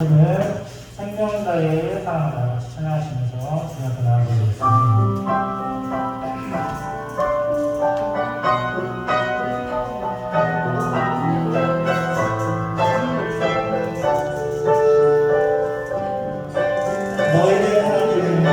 오늘 생명자의 사랑을 찬양하시면서 주님께 나아가겠습니다. 너희들 하나님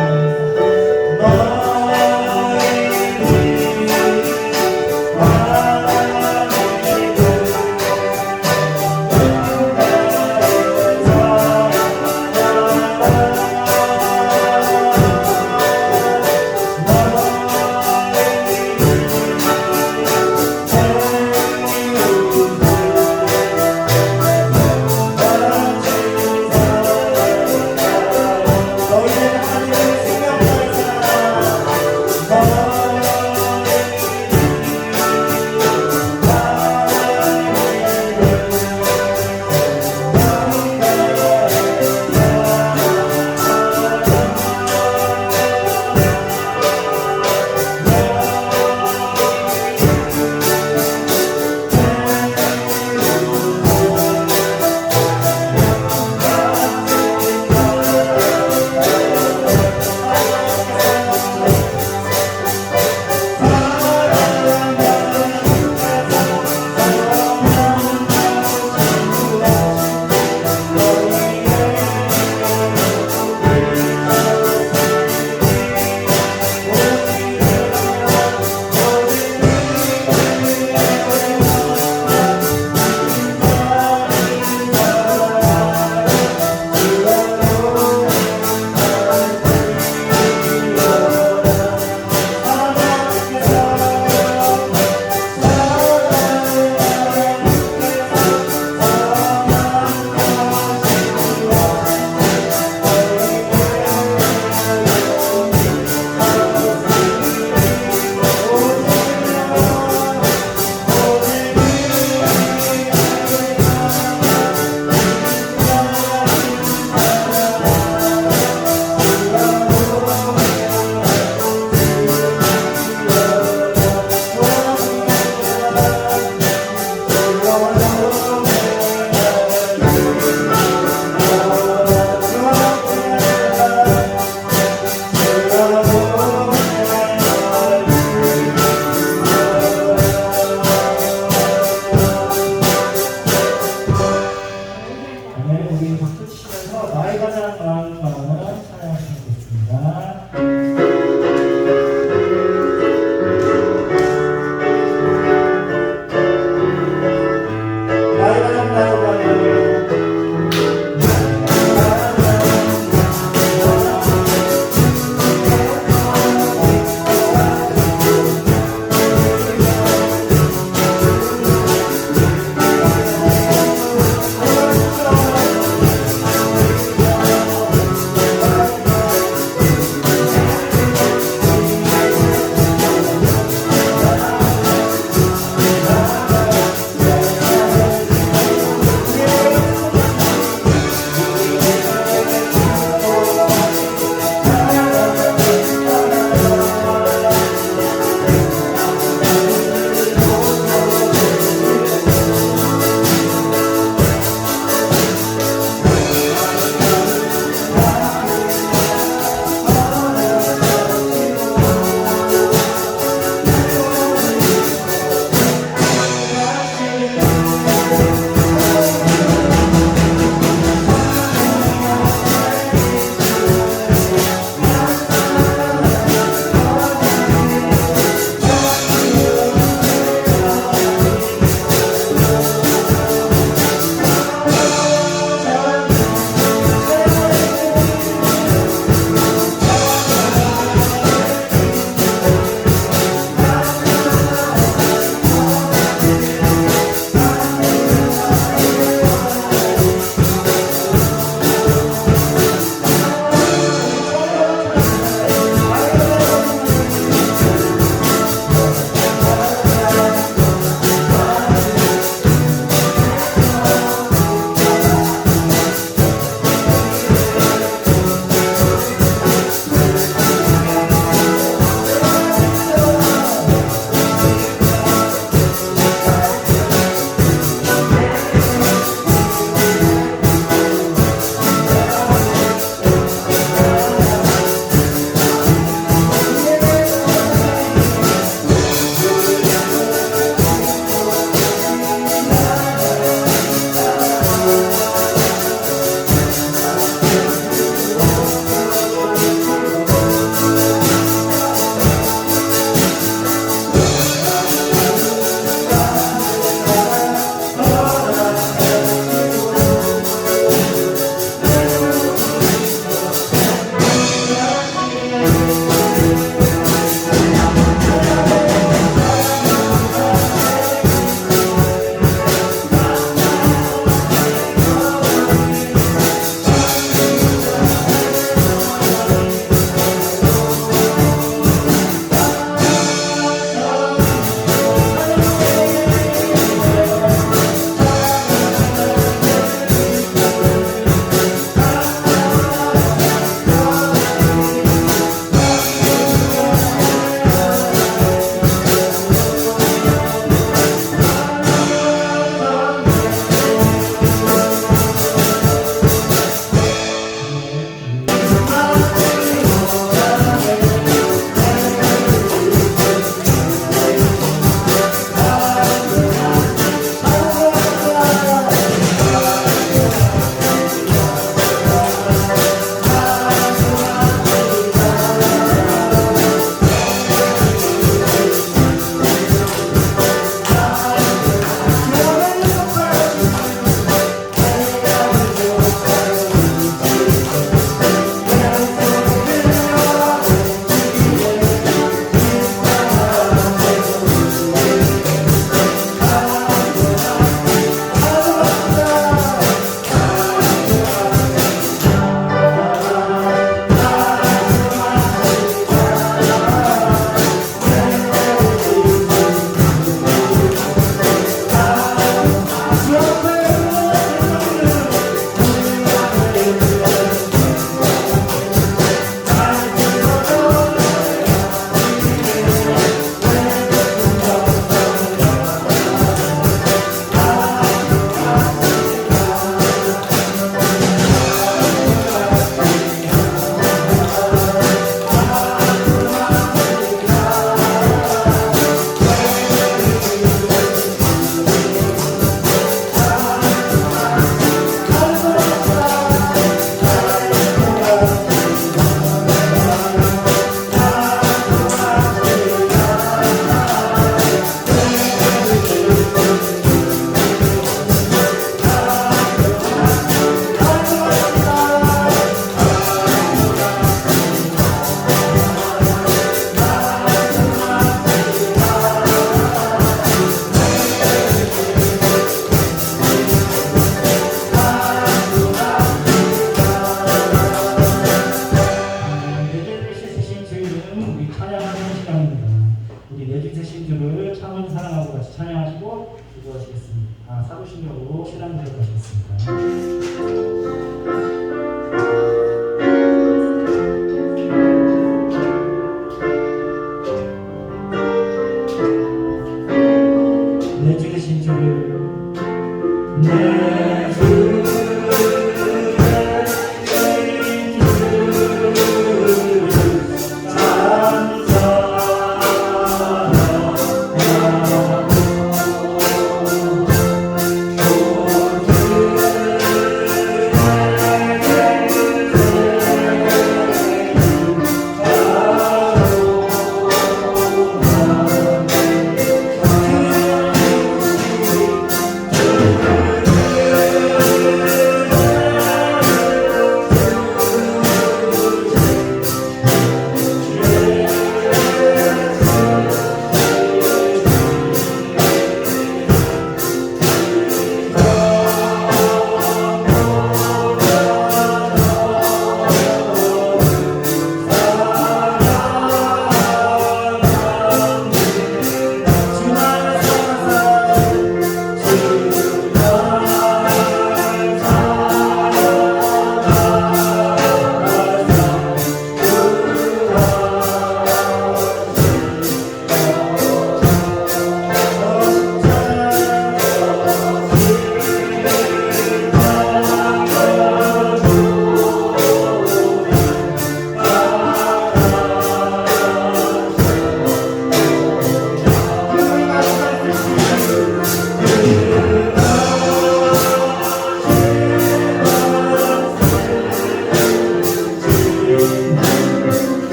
우리 박수 치면서 나의 가장 나은 마음을 찬양하시면 되겠습니다. 나의 가장 나은 마음을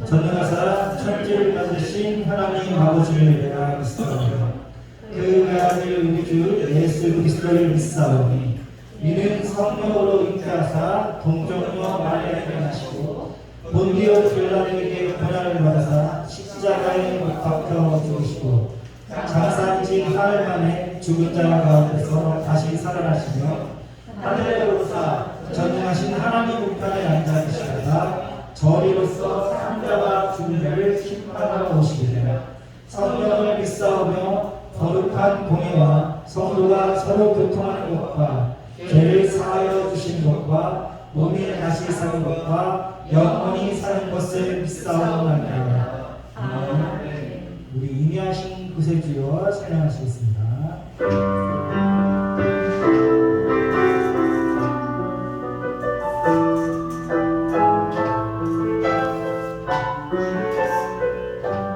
전능하사 천지를 만드신 하나님 아버지를 내가 믿사오며 그 아들 우리 주 예수 그리스도를 믿사오니 이는 성령으로 잉태하사 동정녀 마리아에게 나시고 본디오 빌라도에게 고난을 받아사 십자가에 못 박혀 죽으시고 장사한 지 사흘 만에 죽은 자 가운데서 다시 살아나시며 하늘에 오르사 전능하신 하나님 우편에 앉아 계시다가 저리로서 산자와 죽은 자를 심판하러 오시리라. 성령을 믿사오며 거룩한 공예와 성도가 서로 교통하는 것과 죄를 사하여 주시는 것과 몸이 다시 사는 것과 영원히 사는 것을 믿사오나이다. 아멘. 우리 임의하신 구세주여 찬양하시겠습니다.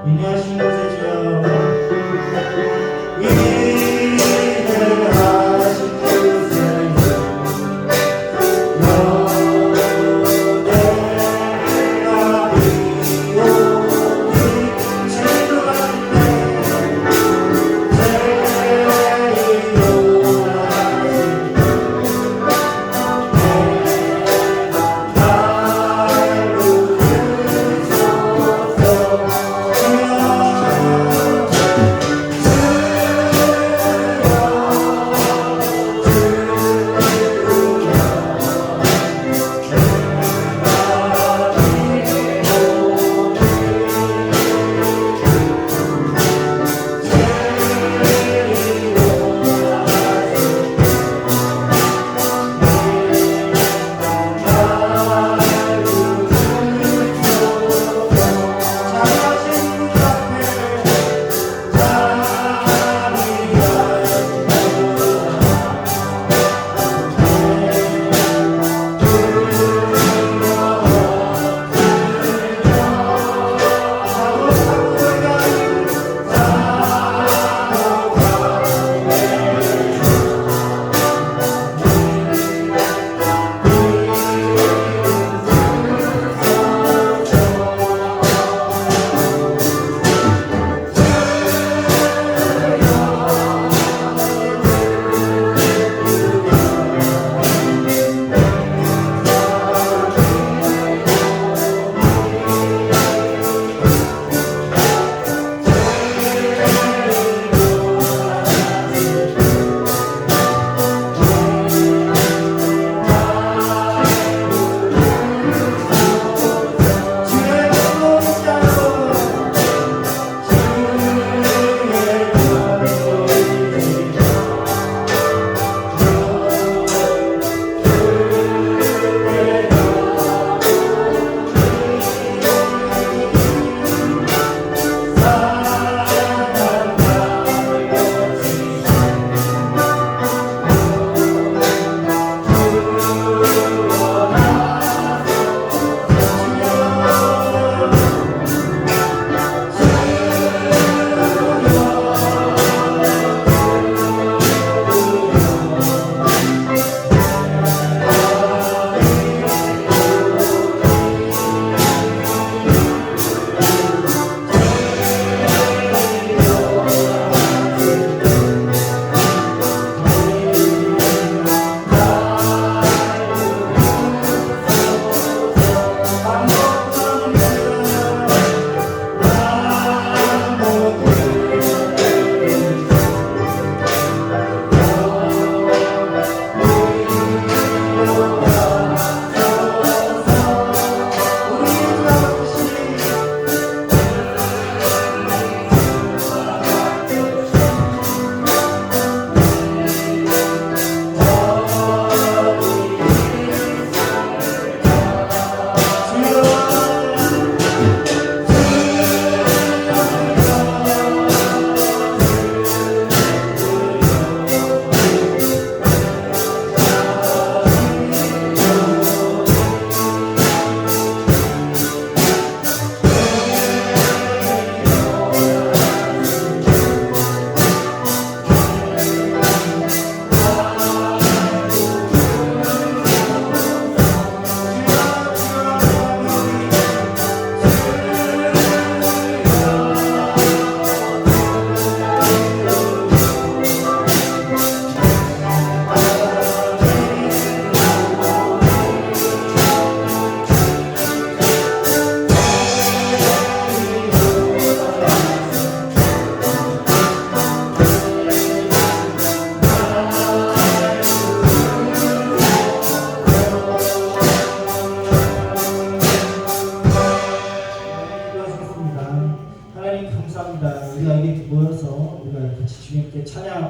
임의하신 구세주여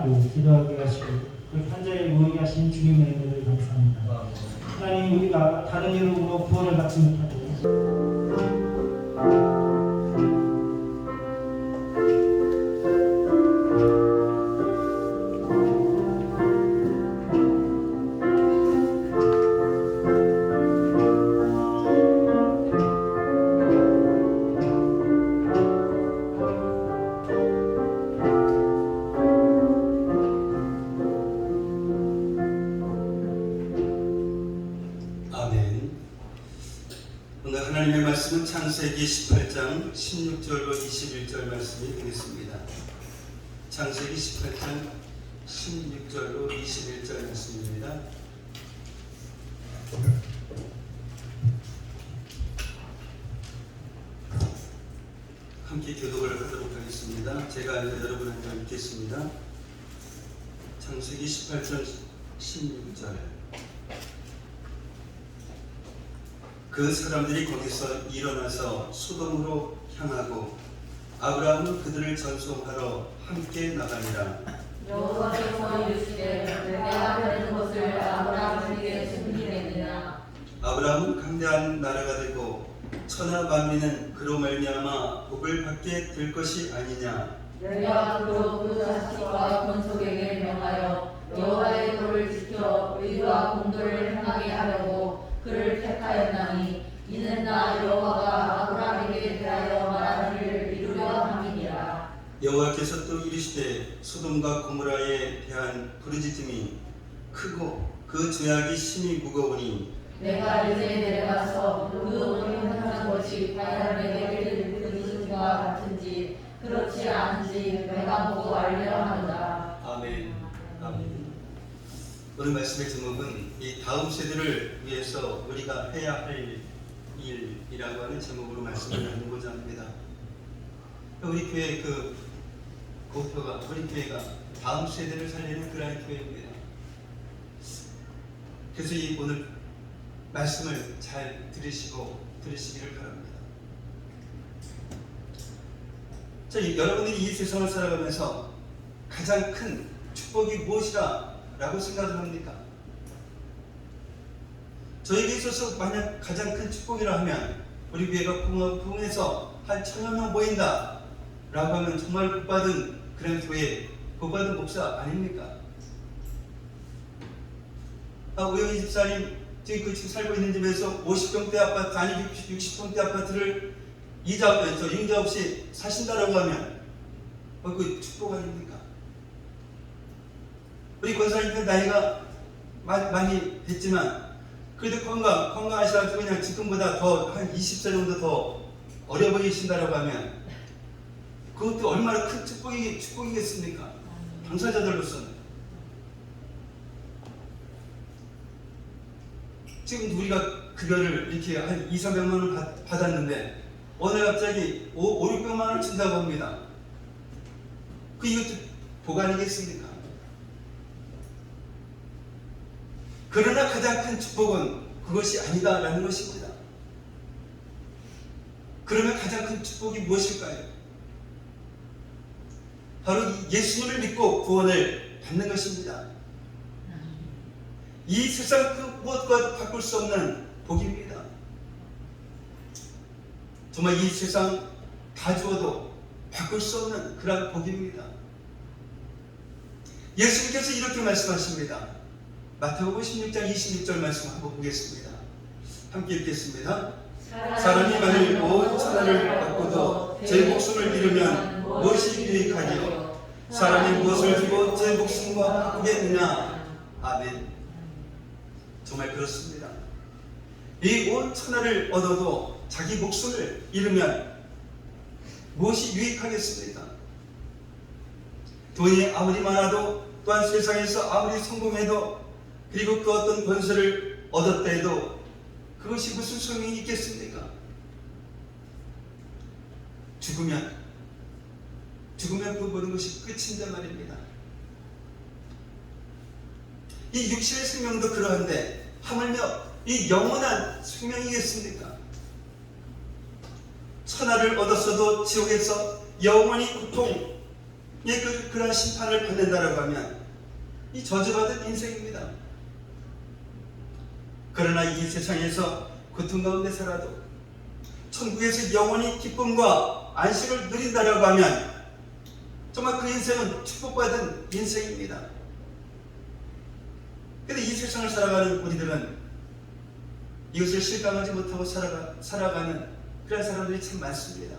찬양하고 기도하게 하시고 그 판자에 모이게 하신 주님의 은혜를 감사합니다. 하나님, 우리가 다른 이름으로 구원을 받지 못하고 오늘 하나님의 말씀은 창세기 18장 16절로 21절 말씀이 되겠습니다. 창세기 18장 16절로 21절 말씀입니다. 함께 교독을 하도록 하겠습니다. 제가 여러분과 읽겠습니다. 창세기 18장 16절. 그 사람들이 거기서 일어나서 소돔으로 향하고 아브라함은 그들을 전송하러 함께 나가니라. 여호와께서 이르시되 내가 가는 것을 아브라함에게 숨기겠느냐. 아브라함은 강대한 나라가 되고 천하 만민은 그로 말미암아 복을 받게 될 것이 아니냐. 내가 그로 그 자식과 권속에게 명하여 여호와의 도를 지켜 의와 공도를 행하게 하려고 그를 택하였나니 이는 나 여호와가 아브라함에게 대하여 말한 일을 이루려 함이니라. 여호와께서 또 이르시되 소돔과 고모라에 대한 부르짖음이 크고 그 죄악이 심히 무거우니 내가 이제 내려가서 그 오염한 것이 바야흐에게 부르짖음과 같은지 그렇지 않은지 내가 보고 알려 하노라. 아멘. 아멘. 오늘 말씀의 제목은 이 다음 세대를 위해서 우리가 해야 할 일이라고 하는 제목으로 말씀을 나누고자 합니다. 우리 교회 그 목표가 우리 교회가 다음 세대를 살리는 그러한 교회입니다. 그래서 이 오늘 말씀을 잘 들으시기를 바랍니다. 자, 여러분들이 이 세상을 살아가면서 가장 큰 축복이 무엇이라 라고 생각을 합니까? 저에게 있어서 만약 가장 큰 축복이라 하면 우리 교회가 부흥에서 한 1000여 명 모인다 라고 하면 정말 복받은 그런 교회, 복받은 목사 아닙니까? 우영희 집사님 지금 살고 있는 집에서 50평대 아파트 아니 60평대 아파트를 이자 없이 사신다라고 하면 그 축복 아닙니까? 우리 권사님들 나이가 많이 됐지만 그래도 건강하셔서 그냥 지금보다 더 한 20살 정도 더 어려 보이신다라고 하면 그것도 얼마나 큰 축복이겠습니까? 당사자들로서는. 지금 우리가 급여를 이렇게 한 200~300만 원 받았는데 오늘 갑자기 500~600만 원을 준다고 합니다. 이것도 복 아니겠습니까? 그러나 가장 큰 축복은 그것이 아니다라는 것입니다. 그러면 가장 큰 축복이 무엇일까요? 바로 예수님을 믿고 구원을 받는 것입니다. 이 세상 그 무엇과도 바꿀 수 없는 복입니다. 정말 이 세상 다 주어도 바꿀 수 없는 그런 복입니다. 예수님께서 이렇게 말씀하십니다. 마태복음 16장 26절 말씀 한번 보겠습니다. 함께 읽겠습니다. 사람이 만일 온 천하를 받고도 제 목숨을 잃으면 무엇이 유익하리요? 사람이 무엇을 주고 제 목숨과 바꾸겠느냐? 아멘. 정말 그렇습니다. 이 온 천하를 얻어도 자기 목숨을 잃으면 무엇이 유익하겠습니까? 돈이 아무리 많아도 또한 세상에서 아무리 성공해도 그리고 그 어떤 권세를 얻었다 해도 그것이 무슨 소용이 있겠습니까? 죽으면 그 모든 것이 끝인데 말입니다. 이 육신의 생명도 그러한데 하물며 이 영원한 생명이겠습니까? 천하를 얻었어도 지옥에서 영원히 그러한 심판을 받는다라고 하면 이 저주받은 인생입니다. 그러나 이 세상에서 고통 가운데 살아도 천국에서 영원히 기쁨과 안식을 누린다라고 하면 정말 그 인생은 축복받은 인생입니다. 그런데 이 세상을 살아가는 우리들은 이것을 실감하지 못하고 살아가는 그런 사람들이 참 많습니다.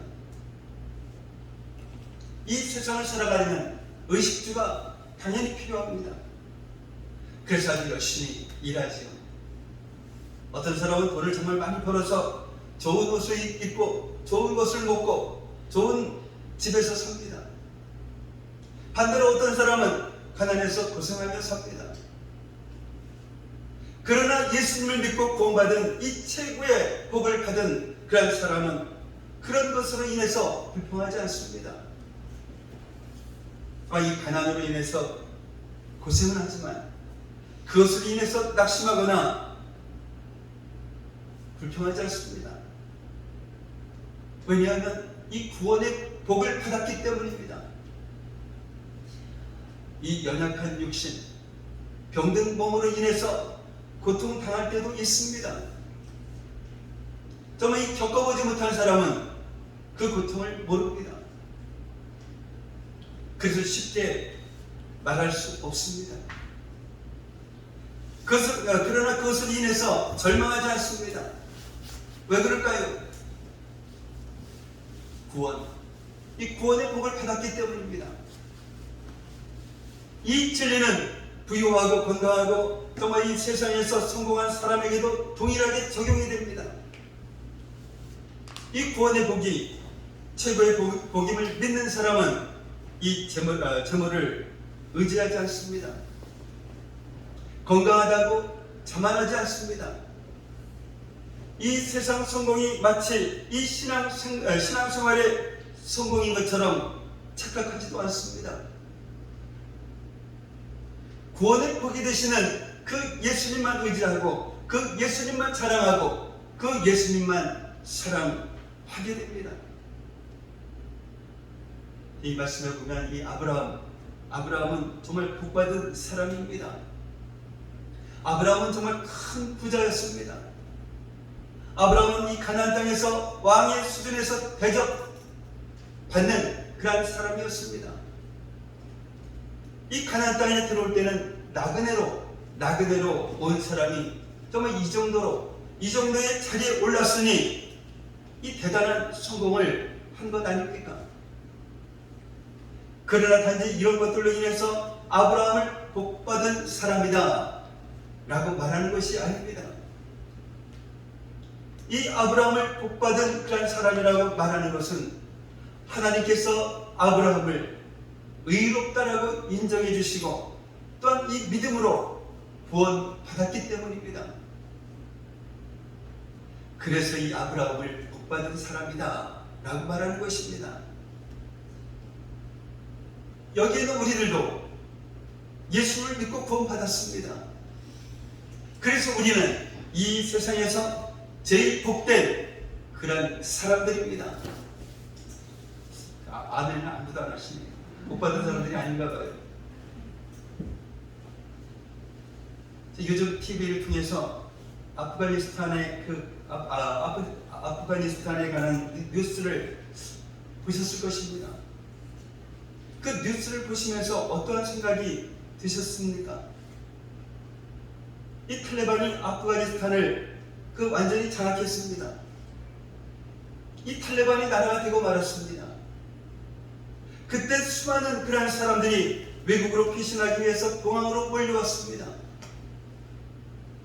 이 세상을 살아가려면 의식주가 당연히 필요합니다. 그래서 아주 열심히 일하지요. 어떤 사람은 돈을 정말 많이 벌어서 좋은 옷을 입고 좋은 것을 먹고 좋은 집에서 삽니다. 반대로 어떤 사람은 가난해서 고생하며 삽니다. 그러나 예수님을 믿고 구원받은 이 최고의 복을 받은 그런 사람은 그런 것으로 인해서 불평하지 않습니다. 이 가난으로 인해서 고생은 하지만 그것으로 인해서 낙심하거나 불평하지 않습니다. 왜냐하면 이 구원의 복을 받았기 때문입니다. 이 연약한 육신, 병든 몸으로 인해서 고통당할 때도 있습니다. 정말 이 겪어보지 못한 사람은 그 고통을 모릅니다. 그래서 쉽게 말할 수 없습니다. 그러나 그것으로 인해서 절망하지 않습니다. 왜 그럴까요? 이 구원의 복을 받았기 때문입니다. 이 진리는 부유하고 건강하고 정말 이 세상에서 성공한 사람에게도 동일하게 적용이 됩니다. 이 구원의 복이 최고의 복임을 믿는 사람은 이 재물을 의지하지 않습니다. 건강하다고 자만하지 않습니다. 이 세상 성공이 마치 이 신앙생활의 성공인 것처럼 착각하지도 않습니다. 구원의 복이 되시는 그 예수님만 의지하고 그 예수님만 자랑하고 그 예수님만 사랑하게 됩니다. 이 말씀을 보면 이 아브라함은 정말 복받은 사람입니다. 아브라함은 정말 큰 부자였습니다. 아브라함은 이 가나안 땅에서 왕의 수준에서 대접받는 그런 사람이었습니다. 이 가나안 땅에 들어올 때는 나그네로 온 사람이 정말 이 정도의 자리에 올랐으니 이 대단한 성공을 한 것 아닙니까? 그러나 단지 이런 것들로 인해서 아브라함을 복받은 사람이다 라고 말하는 것이 아닙니다. 이 아브라함을 복받은 그런 사람이라고 말하는 것은 하나님께서 아브라함을 의롭다라고 인정해 주시고 또한 이 믿음으로 구원받았기 때문입니다. 그래서 이 아브라함을 복받은 사람이다 라고 말하는 것입니다. 여기에는 우리들도 예수를 믿고 구원받았습니다. 그래서 우리는 이 세상에서 제일 복된 그런 사람들입니다. 아멘은 아무도 안 하시네요. 복받은 사람들이 아닌가 봐요. 요즘 TV를 통해서 아프가니스탄에 관한 뉴스를 보셨을 것입니다. 그 뉴스를 보시면서 어떠한 생각이 드셨습니까? 이 탈레반이 아프가니스탄을 완전히 장악했습니다. 이 탈레반이 나라가 되고 말았습니다. 그때 수많은 그러한 사람들이 외국으로 피신하기 위해서 공항으로 몰려왔습니다.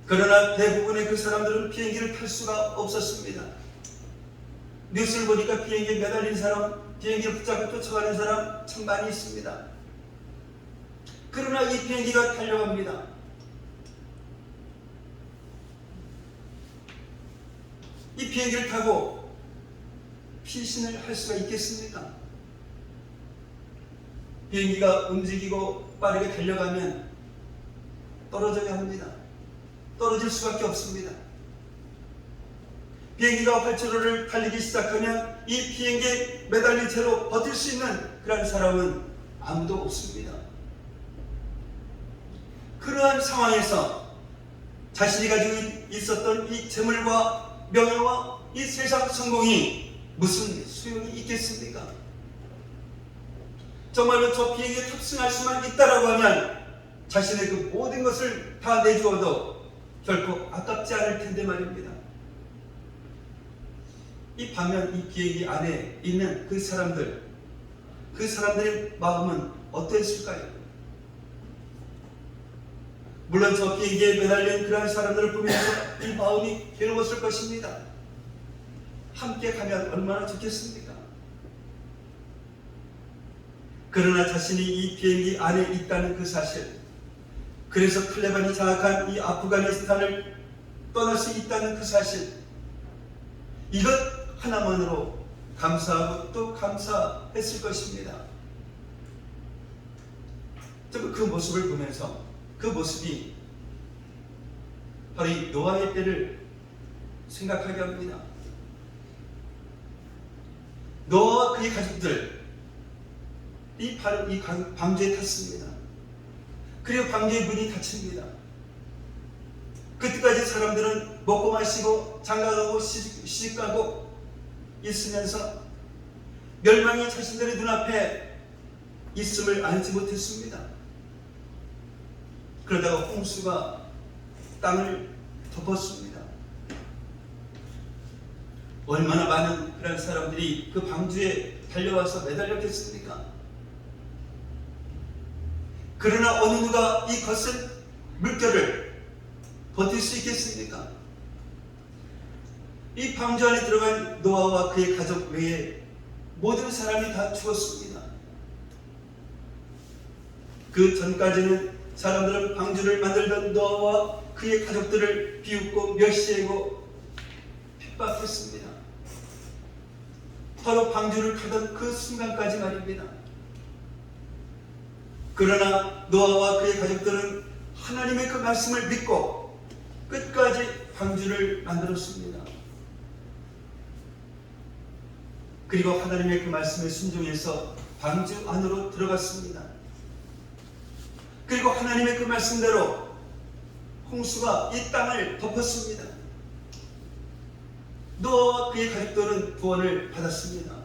그러나 대부분의 그 사람들은 비행기를 탈 수가 없었습니다. 뉴스를 보니까 비행기에 매달린 사람, 비행기를 붙잡고 쫓아가는 사람 참 많이 있습니다. 그러나 이 비행기가 달려갑니다. 이 비행기를 타고 피신을 할 수가 있겠습니까? 비행기가 움직이고 빠르게 달려가면 떨어져야 합니다. 떨어질 수밖에 없습니다. 비행기가 활주로를 달리기 시작하면 이 비행기에 매달린 채로 버틸 수 있는 그런 사람은 아무도 없습니다. 그러한 상황에서 자신이 가지고 있었던 이 재물과 명예와 이 세상 성공이 무슨 소용이 있겠습니까? 정말로 저 비행기에 탑승할 수만 있다라고 하면 자신의 그 모든 것을 다 내주어도 결코 아깝지 않을 텐데 말입니다. 이 반면 이 비행기 안에 있는 그 사람들의 마음은 어땠을까요? 물론 저 비행기에 매달린 그러한 사람들을 보면서 이 마음이 괴로웠을 것입니다. 함께 가면 얼마나 좋겠습니까? 그러나 자신이 이 비행기 안에 있다는 그 사실, 그래서 탈레반이 장악한 이 아프가니스탄을 떠날 수 있다는 그 사실, 이것 하나만으로 감사하고 또 감사했을 것입니다. 그 모습을 보면서 그 모습이 바로 이 노아의 때를 생각하게 합니다. 노아와 그의 가족들, 바로 이 방주에 탔습니다. 그리고 방주의 문이 닫힙니다. 그때까지 사람들은 먹고 마시고 장가가고 시집가고 있으면서 멸망이 자신들의 눈앞에 있음을 알지 못했습니다. 그러다가 홍수가 땅을 덮었습니다. 얼마나 많은 그런 사람들이 그 방주에 달려와서 매달렸겠습니까? 그러나 어느 누가 이 거센 물결을 버틸 수 있겠습니까? 이 방주 안에 들어간 노아와 그의 가족 외에 모든 사람이 다 죽었습니다. 그 전까지는 사람들은 방주를 만들던 노아와 그의 가족들을 비웃고 멸시하고 핍박했습니다. 바로 방주를 타던 그 순간까지 말입니다. 그러나 노아와 그의 가족들은 하나님의 그 말씀을 믿고 끝까지 방주를 만들었습니다. 그리고 하나님의 그 말씀에 순종해서 방주 안으로 들어갔습니다. 그리고 하나님의 그 말씀대로 홍수가 이 땅을 덮었습니다. 노아와 그의 가족들은 구원을 받았습니다.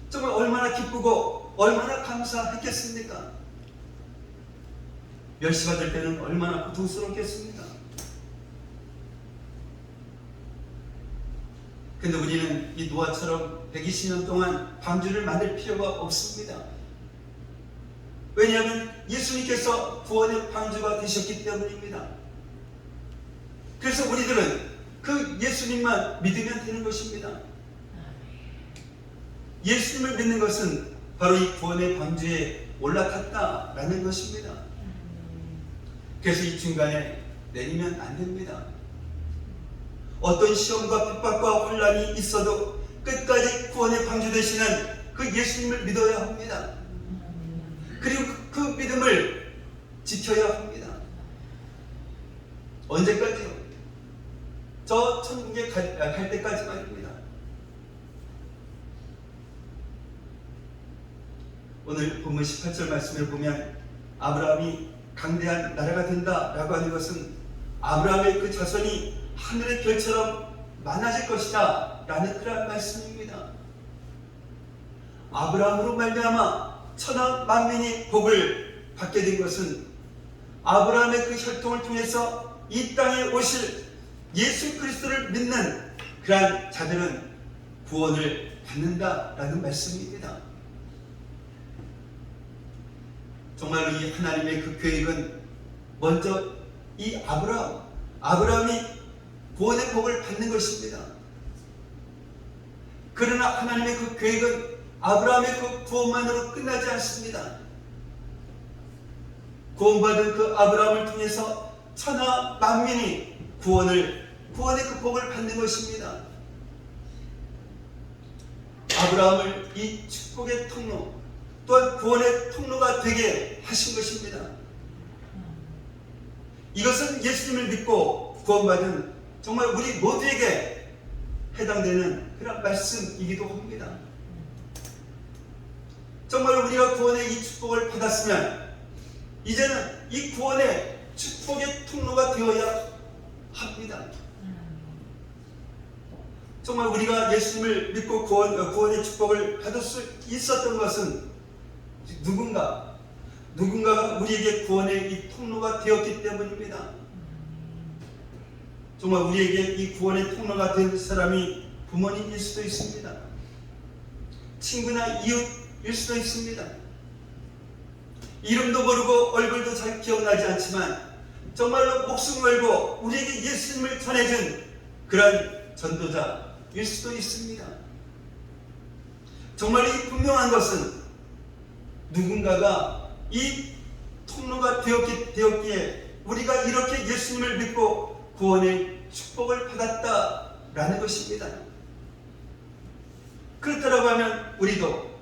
정말 얼마나 기쁘고 얼마나 감사했겠습니까? 멸시받을 때는 얼마나 고통스럽겠습니까? 근데 우리는 이 노아처럼 120년 동안 방주를 만들 필요가 없습니다. 왜냐하면 예수님께서 구원의 방주가 되셨기 때문입니다. 그래서 우리들은 그 예수님만 믿으면 되는 것입니다. 예수님을 믿는 것은 바로 이 구원의 방주에 올라탔다라는 것입니다. 그래서 이 중간에 내리면 안 됩니다. 어떤 시험과 핍박과 혼란이 있어도 끝까지 구원의 방주 되시는 그 예수님을 믿어야 합니다. 그리고 그 믿음을 지켜야 합니다. 언제까지요? 저 천국에 갈 때까지 말입니다. 오늘 본문 18절 말씀을 보면 아브라함이 강대한 나라가 된다라고 하는 것은 아브라함의 그 자손이 하늘의 별처럼 많아질 것이다 라는 그런 말씀입니다. 아브라함으로 말미암아 천하 만민이 복을 받게 된 것은 아브라함의 그 혈통을 통해서 이 땅에 오실 예수 그리스도를 믿는 그러한 자들은 구원을 받는다라는 말씀입니다. 정말로 이 하나님의 그 계획은 먼저 이 아브라함이 구원의 복을 받는 것입니다. 그러나 하나님의 그 계획은 아브라함의 그 구원만으로 끝나지 않습니다. 구원받은 그 아브라함을 통해서 천하 만민이 구원의 그 복을 받는 것입니다. 아브라함을 이 축복의 통로 또한 구원의 통로가 되게 하신 것입니다. 이것은 예수님을 믿고 구원받은 정말 우리 모두에게 해당되는 그런 말씀이기도 합니다. 정말 우리가 구원의 이 축복을 받았으면 이제는 이 구원의 축복의 통로가 되어야 합니다. 정말 우리가 예수님을 믿고 구원의 축복을 받을 수 있었던 것은 누군가가 우리에게 구원의 이 통로가 되었기 때문입니다. 정말 우리에게 이 구원의 통로가 된 사람이 부모님일 수도 있습니다. 친구나 이웃일 수도 있습니다. 이름도 모르고 얼굴도 잘 기억나지 않지만 정말로 목숨 걸고 우리에게 예수님을 전해준 그런 전도자일 수도 있습니다. 정말 이 분명한 것은 누군가가 이 통로가 되었기에 우리가 이렇게 예수님을 믿고 구원의 축복을 받았다라는 것입니다. 그렇다고 하면 우리도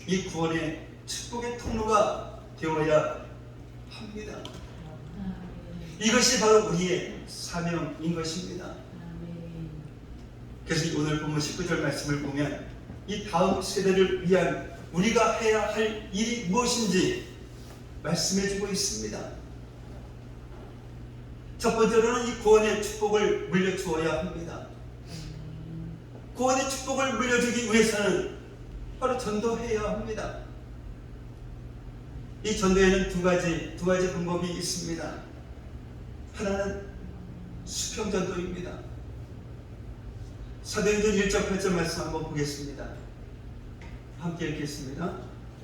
이 구원의 축복의 통로가 되어야 합니다. 이것이 바로 우리의 사명인 것입니다. 그래서 오늘 본문 19절 말씀을 보면 이 다음 세대를 위한 우리가 해야 할 일이 무엇인지 말씀해주고 있습니다. 첫 번째로는 이 구원의 축복을 물려주어야 합니다. 구원의 축복을 물려주기 위해서는 바로 전도해야 합니다. 이 전도에는 두 가지 방법이 있습니다. 하나는 수평전도입니다. 사도행전 1장 8절 말씀 한번 보겠습니다. 함께 읽겠습니다.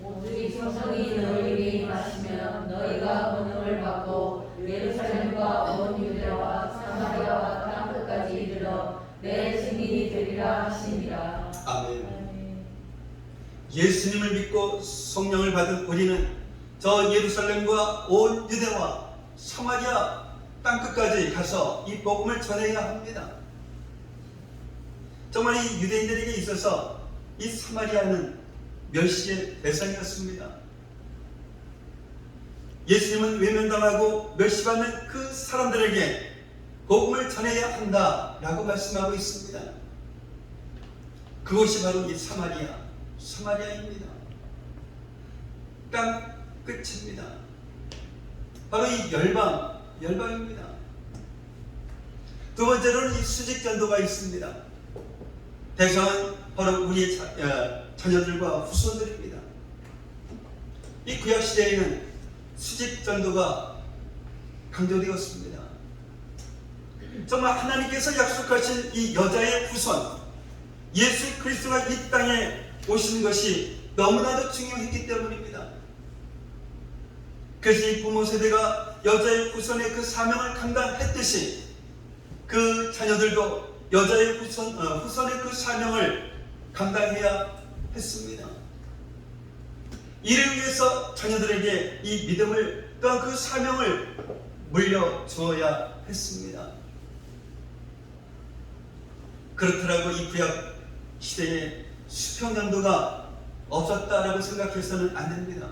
오직 성령이 너희에게 임하시면 너희가 권능을 받고 예루살렘과 온 유대와 사마리아와 땅 끝까지 이르러 내 증인이 되리라 하시니라. 아멘. 예수님을 믿고 성령을 받은 우리는 저 예루살렘과 온 유대와 사마리아 땅 끝까지 가서 이 복음을 전해야 합니다. 정말 이 유대인들에게 있어서 이 사마리아는 멸시의 대상이었습니다. 예수님은 외면당하고 멸시받는 그 사람들에게 복음을 전해야 한다라고 말씀하고 있습니다. 그것이 바로 이 사마리아입니다. 땅 끝입니다. 바로 이 열방입니다. 두 번째로는 이 수직전도가 있습니다. 대상은 바로 우리의 자녀들과 후손들입니다. 이 구약시대에는 수직전도가 강조되었습니다. 정말 하나님께서 약속하신 이 여자의 후손 예수 그리스도가 이 땅에 오시는 것이 너무나도 중요했기 때문입니다. 그래서 이 부모 세대가 여자의 후손의 그 사명을 감당했듯이 그 자녀들도 여자의 후손의 그 사명을 감당해야 했습니다. 이를 위해서 자녀들에게 이 믿음을 또한 그 사명을 물려주어야 했습니다. 그렇더라고 이 구약 시대에 수평전도가 없었다라고 생각해서는 안 됩니다.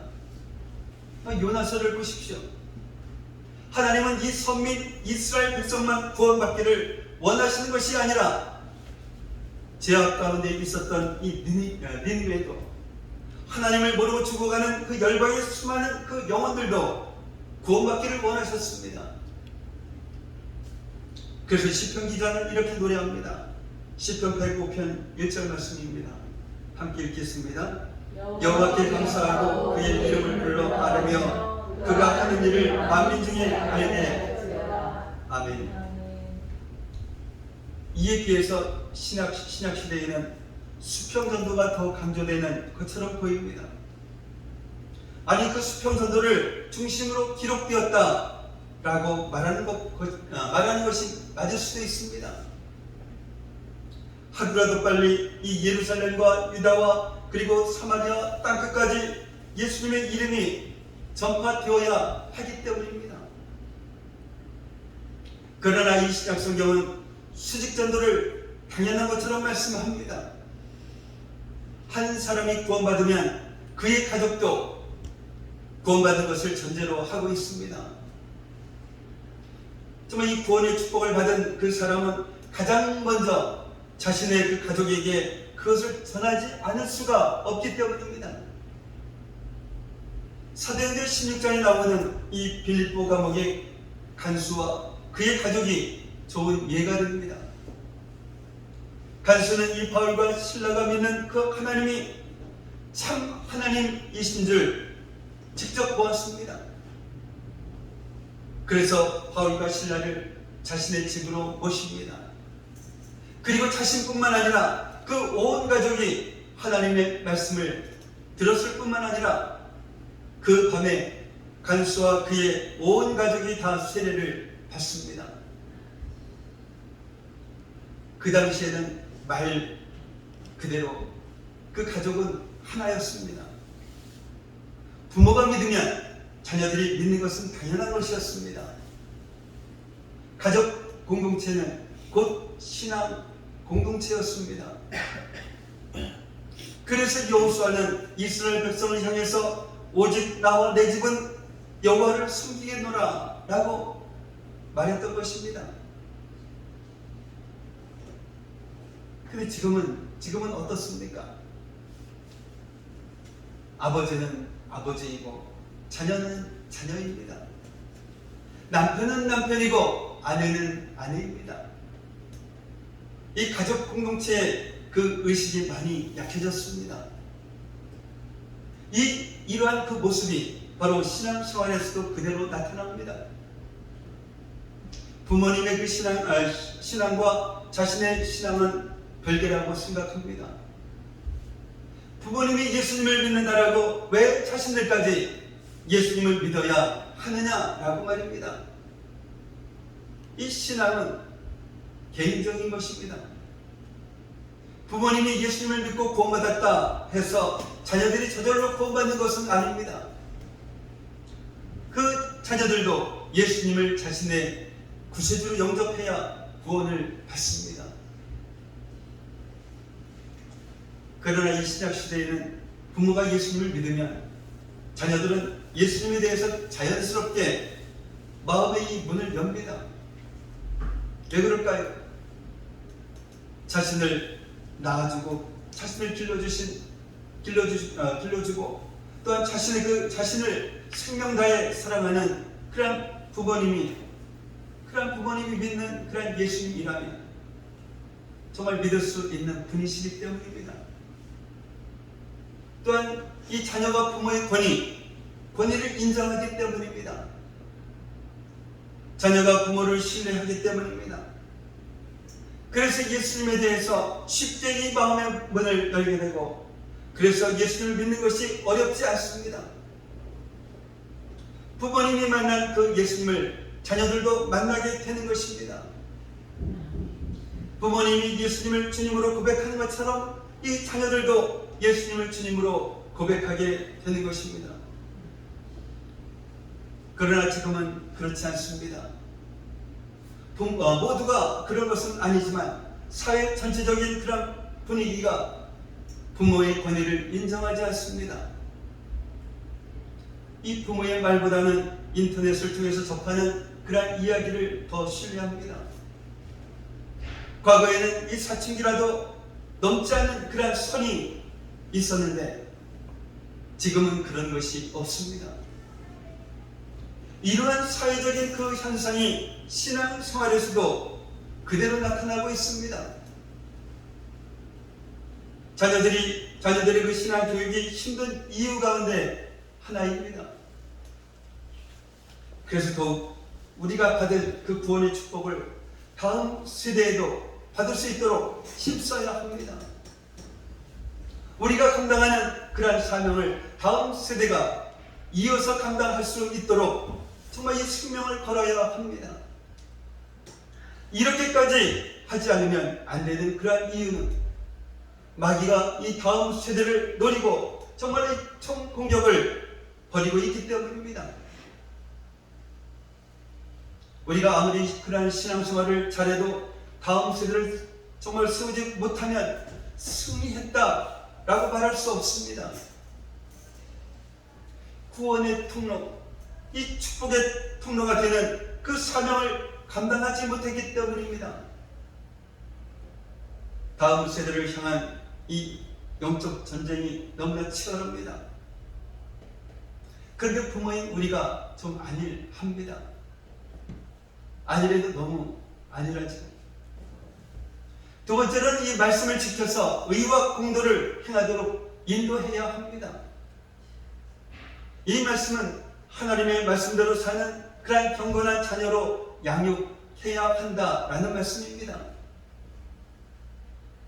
요나서를 보십시오. 하나님은 이 선민 이스라엘 백성만 구원받기를 원하시는 것이 아니라 죄악 가운데 있었던 이 니느웨도 하나님을 모르고 죽어가는 그 열방의 수많은 그 영혼들도 구원받기를 원하셨습니다. 그래서 시편 기자는 이렇게 노래합니다. 시편 109편 1절 말씀입니다. 함께 읽겠습니다. 여호와께 감사하고 그의 이름을 불러 아뢰며 그가 하는 일을 만민 중에 알게. 아멘. 이에 비해서 신약 시대에는 수평전도가 더 강조되는 것처럼 보입니다. 아니 그 수평전도를 중심으로 기록되었다라고 말하는 것이 맞을 수도 있습니다. 하루라도 빨리 이 예루살렘과 유다와 그리고 사마리아 땅끝까지 예수님의 이름이 전파되어야 하기 때문입니다. 그러나 이 신약 성경은 수직전도를 당연한 것처럼 말씀합니다. 한 사람이 구원받으면 그의 가족도 구원받은 것을 전제로 하고 있습니다. 정말 이 구원의 축복을 받은 그 사람은 가장 먼저 자신의 그 가족에게 그것을 전하지 않을 수가 없기 때문입니다. 사도행전 16장에 나오는 이 빌립보 감옥의 간수와 그의 가족이 좋은 예가 됩니다. 간수는 이 바울과 실라가 믿는 그 하나님이 참 하나님이신 줄 직접 보았습니다. 그래서 바울과 실라를 자신의 집으로 모십니다. 그리고 자신뿐만 아니라 그 온 가족이 하나님의 말씀을 들었을 뿐만 아니라 그 밤에 간수와 그의 온 가족이 다 세례를 받습니다. 그 당시에는 말 그대로 그 가족은 하나였습니다. 부모가 믿으면 자녀들이 믿는 것은 당연한 것이었습니다. 가족 공동체는 곧 신앙 공동체였습니다. 그래서 여호수아는 이스라엘 백성을 향해서 오직 나와 내 집은 여호와를 섬기겠노라 라고 말했던 것입니다. 근데 지금은 어떻습니까? 아버지는 아버지이고 자녀는 자녀입니다. 남편은 남편이고 아내는 아내입니다. 이 가족 공동체의 그 의식이 많이 약해졌습니다. 이러한 그 모습이 바로 신앙생활에서도 그대로 나타납니다. 부모님의 그 신앙과 자신의 신앙은 별개라고 생각합니다. 부모님이 예수님을 믿는다라고 왜 자신들까지 예수님을 믿어야 하느냐라고 말입니다. 이 신앙은 개인적인 것입니다. 부모님이 예수님을 믿고 구원받았다 해서 자녀들이 저절로 구원받는 것은 아닙니다. 그 자녀들도 예수님을 자신의 구세주로 영접해야 구원을 받습니다. 그러나 이 신약시대에는 부모가 예수님을 믿으면 자녀들은 예수님에 대해서 자연스럽게 마음의 이 문을 엽니다. 왜 그럴까요? 자신을 낳아주고 자신을 길러주고 또한 자신을 생명 다해 사랑하는 그러한 부모님이 믿는 그러한 예수님이라면 정말 믿을 수 있는 분이시기 때문입니다. 또한 이 자녀가 부모의 권위를 인정하기 때문입니다. 자녀가 부모를 신뢰하기 때문입니다. 그래서 예수님에 대해서 쉽게 이 마음의 문을 열게 되고 그래서 예수님을 믿는 것이 어렵지 않습니다. 부모님이 만난 그 예수님을 자녀들도 만나게 되는 것입니다. 부모님이 예수님을 주님으로 고백하는 것처럼 이 자녀들도 예수님을 주님으로 고백하게 되는 것입니다. 그러나 지금은 그렇지 않습니다. 모두가 그런 것은 아니지만 사회 전체적인 그런 분위기가 부모의 권위를 인정하지 않습니다. 이 부모의 말보다는 인터넷을 통해서 접하는 그런 이야기를 더 신뢰합니다. 과거에는 이 사춘기라도 넘지 않는 그런 선이 있었는데 지금은 그런 것이 없습니다. 이러한 사회적인 그 현상이 신앙생활에서도 그대로 나타나고 있습니다. 자녀들의 그 신앙교육이 힘든 이유 가운데 하나입니다. 그래서 더욱 우리가 받을 그 구원의 축복을 다음 세대에도 받을 수 있도록 힘써야 합니다. 우리가 감당하는 그러한 사명을 다음 세대가 이어서 감당할 수 있도록 정말 이 숙명을 걸어야 합니다. 이렇게까지 하지 않으면 안 되는 그러한 이유는 마귀가 이 다음 세대를 노리고 정말 이 총공격을 벌이고 있기 때문입니다. 우리가 아무리 그러한 신앙생활을 잘해도 다음 세대를 정말 세우지 못하면 승리했다라고 말할 수 없습니다. 구원의 통로, 이 축복의 통로가 되는 그 사명을 감당하지 못했기 때문입니다. 다음 세대를 향한 이 영적 전쟁이 너무나 치열합니다. 그런데 부모인 우리가 좀 안일합니다. 안일해도 너무 안일하죠. 두 번째로는 이 말씀을 지켜서 의와 공도를 행하도록 인도해야 합니다. 이 말씀은 하나님의 말씀대로 사는 그러한 경건한 자녀로 양육해야 한다라는 말씀입니다.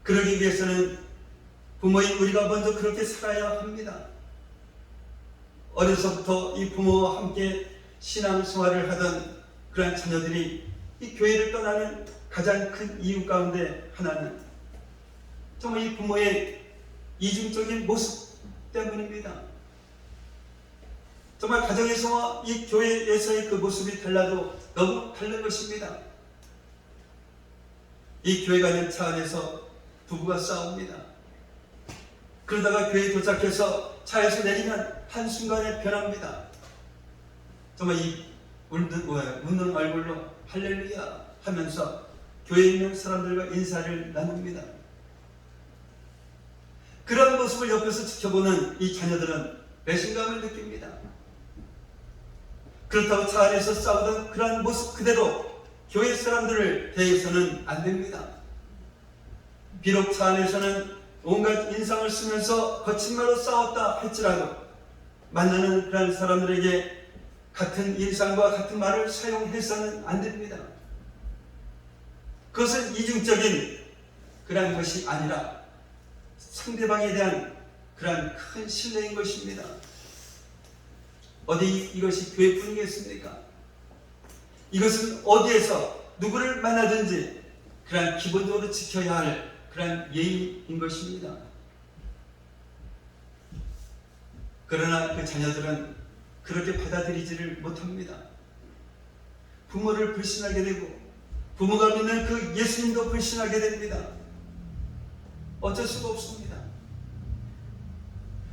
그러기 위해서는 부모인 우리가 먼저 그렇게 살아야 합니다. 어려서부터 이 부모와 함께 신앙생활을 하던 그러한 자녀들이 이 교회를 떠나는 가장 큰 이유 가운데 하나는 정말 이 부모의 이중적인 모습 때문입니다. 정말 가정에서와 이 교회에서의 그 모습이 달라도 너무 다른 것입니다. 이 교회 가는 차 안에서 부부가 싸웁니다. 그러다가 교회에 도착해서 차에서 내리면 한순간에 변합니다. 정말 이 웃는 얼굴로 할렐루야 하면서 교회에 있는 사람들과 인사를 나눕니다. 그런 모습을 옆에서 지켜보는 이 자녀들은 배신감을 느낍니다. 그렇다고 차 안에서 싸우던 그러한 모습 그대로 교회 사람들을 대해서는 안 됩니다. 비록 차 안에서는 온갖 인상을 쓰면서 거친 말로 싸웠다 할지라도 만나는 그런 사람들에게 같은 인상과 같은 말을 사용해서는 안 됩니다. 그것은 이중적인 그러한 것이 아니라 상대방에 대한 그러한 큰 신뢰인 것입니다. 어디 이것이 교회뿐이겠습니까? 이것은 어디에서 누구를 만나든지 그러한 기본적으로 지켜야 할 그러한 예의인 것입니다. 그러나 그 자녀들은 그렇게 받아들이지를 못합니다. 부모를 불신하게 되고 부모가 믿는 그 예수님도 불신하게 됩니다. 어쩔 수가 없습니다.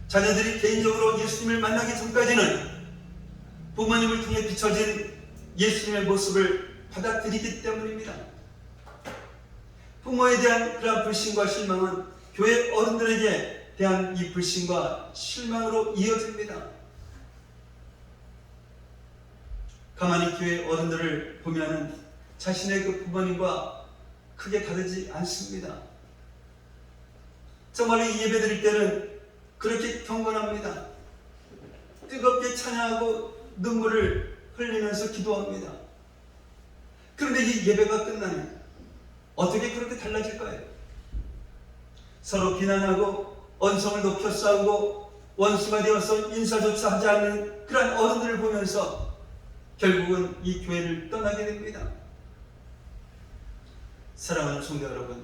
자녀들이 개인적으로 예수님을 만나기 전까지는 부모님을 통해 비춰진 예수님의 모습을 받아들이기 때문입니다. 부모에 대한 그런 불신과 실망은 교회 어른들에게 대한 이 불신과 실망으로 이어집니다. 가만히 교회 어른들을 보면 자신의 그 부모님과 크게 다르지 않습니다. 정말로 이 예배 드릴 때는 그렇게 경건합니다. 뜨겁게 찬양하고 눈물을 흘리면서 기도합니다. 그런데 이 예배가 끝나면 어떻게 그렇게 달라질까요? 서로 비난하고 언성을 높여 싸우고 원수가 되어서 인사조차 하지 않는 그런 어른들을 보면서 결국은 이 교회를 떠나게 됩니다. 사랑하는 성도 여러분,